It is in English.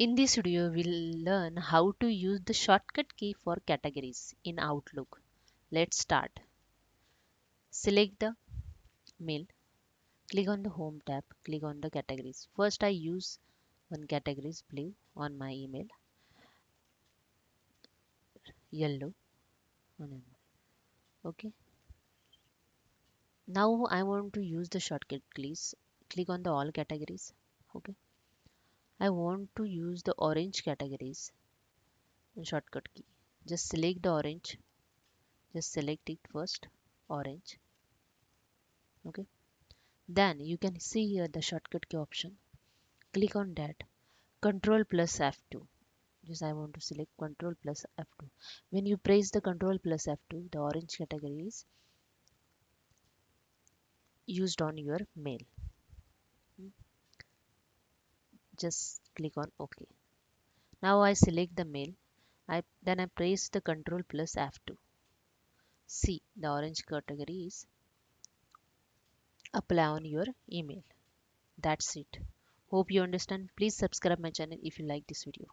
In this video, we'll learn how to use the shortcut key for categories in Outlook. Let's start. Select the mail, click on the home tab, click on the categories. First, I use one categories blue on my email, yellow on email. Okay. Now I want to use the shortcut keys. Click on the all categories. Okay. I want to use the orange categories shortcut key. Just select the orange. Just select it first, orange. Okay. Then you can see here the shortcut key option. Click on that. Control plus F2. Just I want to select Control plus F2. When you press the Control plus F2, the orange category is used on your mail. Just click on OK. Now I select the mail. Then I press the Control plus F2. See, the orange category is apply on your email. That's it. Hope you understand. Please subscribe my channel if you like this video.